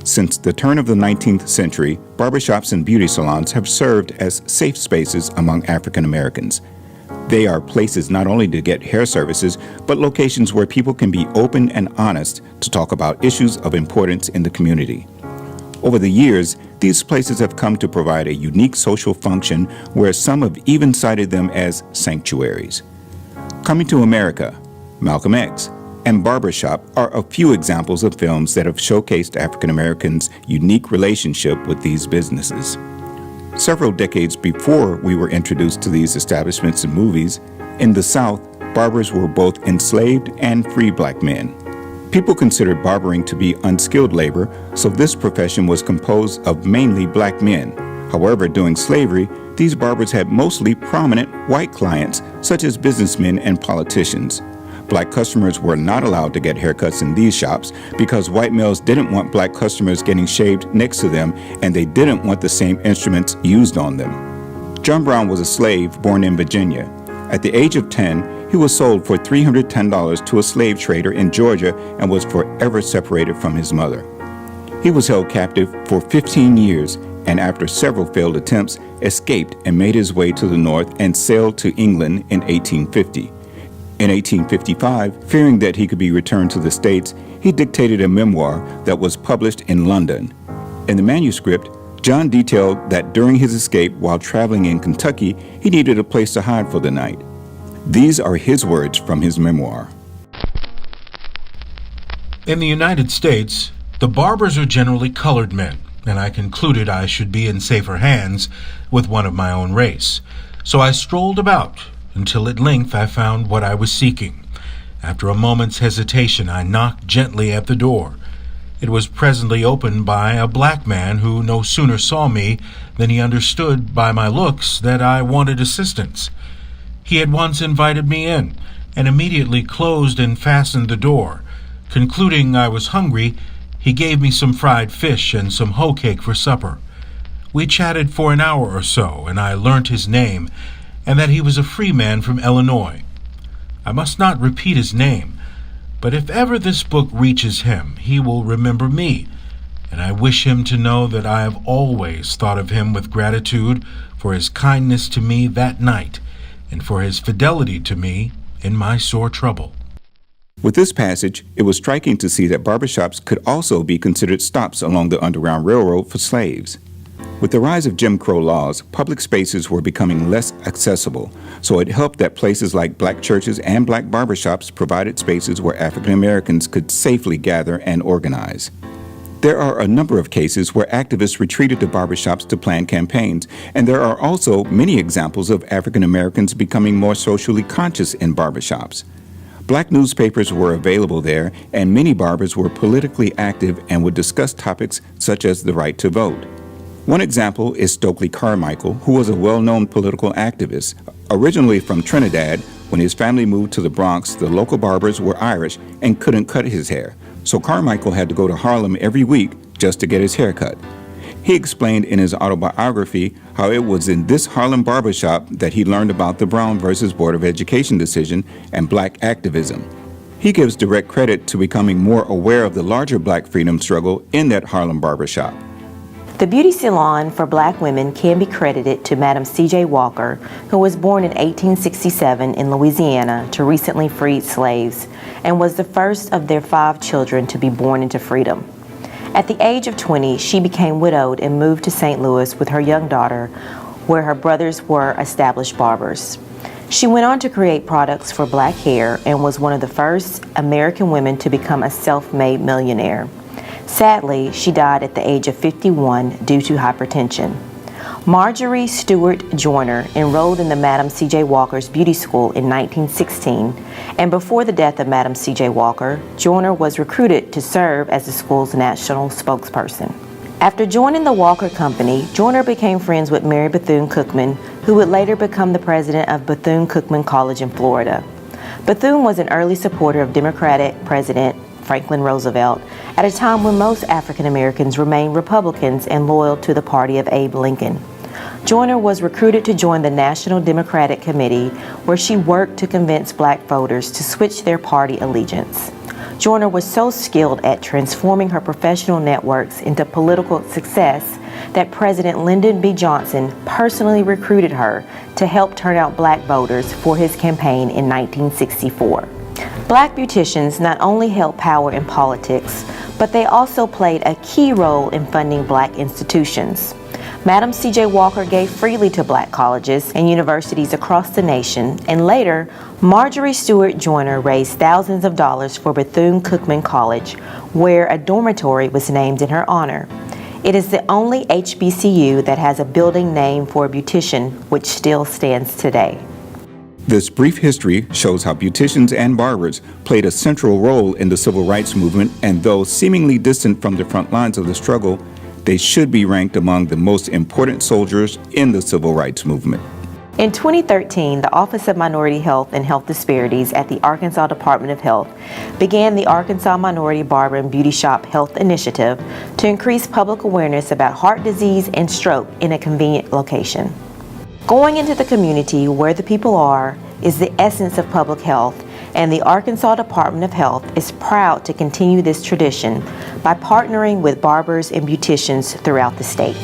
Since the turn of the 19th century, barbershops and beauty salons have served as safe spaces among African Americans. They are places not only to get hair services, but locations where people can be open and honest to talk about issues of importance in the community. Over the years, these places have come to provide a unique social function where some have even cited them as sanctuaries. Coming to America, Malcolm X, and Barbershop are a few examples of films that have showcased African Americans' unique relationship with these businesses. Several decades before we were introduced to these establishments in movies, in the South, barbers were both enslaved and free black men. People considered barbering to be unskilled labor, so this profession was composed of mainly black men. However, during slavery, these barbers had mostly prominent white clients, such as businessmen and politicians. Black customers were not allowed to get haircuts in these shops because white males didn't want black customers getting shaved next to them, and they didn't want the same instruments used on them. John Brown was a slave born in Virginia. At the age of 10, he was sold for $310 to a slave trader in Georgia and was forever separated from his mother. He was held captive for 15 years and after several failed attempts, escaped and made his way to the north and sailed to England in 1850. In 1855, fearing that he could be returned to the States, he dictated a memoir that was published in London. In the manuscript, John detailed that during his escape while traveling in Kentucky, he needed a place to hide for the night. These are his words from his memoir. In the United States, the barbers are generally colored men, and I concluded I should be in safer hands with one of my own race. So I strolled about until at length I found what I was seeking. After a moment's hesitation, I knocked gently at the door. It was presently opened by a black man who no sooner saw me than he understood by my looks that I wanted assistance. He at once invited me in, and immediately closed and fastened the door. Concluding I was hungry, he gave me some fried fish and some hoe cake for supper. We chatted for an hour or so, and I learnt his name, and that he was a free man from Illinois. I must not repeat his name, but if ever this book reaches him, he will remember me, and I wish him to know that I have always thought of him with gratitude for his kindness to me that night, and for his fidelity to me in my sore trouble. With this passage, it was striking to see that barbershops could also be considered stops along the Underground Railroad for slaves. With the rise of Jim Crow laws, public spaces were becoming less accessible, so it helped that places like black churches and black barbershops provided spaces where African Americans could safely gather and organize. There are a number of cases where activists retreated to barbershops to plan campaigns, and there are also many examples of African Americans becoming more socially conscious in barbershops. Black newspapers were available there, and many barbers were politically active and would discuss topics such as the right to vote. One example is Stokely Carmichael, who was a well-known political activist. Originally from Trinidad, when his family moved to the Bronx, the local barbers were Irish and couldn't cut his hair, so Carmichael had to go to Harlem every week just to get his hair cut. He explained in his autobiography how it was in this Harlem barbershop that he learned about the Brown versus Board of Education decision and black activism. He gives direct credit to becoming more aware of the larger black freedom struggle in that Harlem barbershop. The beauty salon for black women can be credited to Madam C.J. Walker, who was born in 1867 in Louisiana to recently freed slaves and was the first of their 5 children to be born into freedom. At the age of 20, she became widowed and moved to St. Louis with her young daughter, where her brothers were established barbers. She went on to create products for black hair and was one of the first American women to become a self-made millionaire. Sadly, she died at the age of 51 due to hypertension. Marjorie Stewart Joyner enrolled in the Madam C.J. Walker's beauty school in 1916, and before the death of Madam C.J. Walker, Joyner was recruited to serve as the school's national spokesperson. After joining the Walker Company, Joyner became friends with Mary Bethune-Cookman, who would later become the president of Bethune-Cookman College in Florida. Bethune was an early supporter of Democratic President Franklin Roosevelt at a time when most African Americans remained Republicans and loyal to the party of Abe Lincoln. Joyner was recruited to join the National Democratic Committee, where she worked to convince black voters to switch their party allegiance. Joyner was so skilled at transforming her professional networks into political success that President Lyndon B. Johnson personally recruited her to help turn out black voters for his campaign in 1964. Black beauticians not only held power in politics, but they also played a key role in funding black institutions. Madam C.J. Walker gave freely to black colleges and universities across the nation, and later, Marjorie Stewart Joyner raised thousands of dollars for Bethune-Cookman College, where a dormitory was named in her honor. It is the only HBCU that has a building named for a beautician, which still stands today. This brief history shows how beauticians and barbers played a central role in the civil rights movement, and though seemingly distant from the front lines of the struggle, they should be ranked among the most important soldiers in the civil rights movement. In 2013, the Office of Minority Health and Health Disparities at the Arkansas Department of Health began the Arkansas Minority Barber and Beauty Shop Health Initiative to increase public awareness about heart disease and stroke in a convenient location. Going into the community where the people are is the essence of public health, and the Arkansas Department of Health is proud to continue this tradition by partnering with barbers and beauticians throughout the state.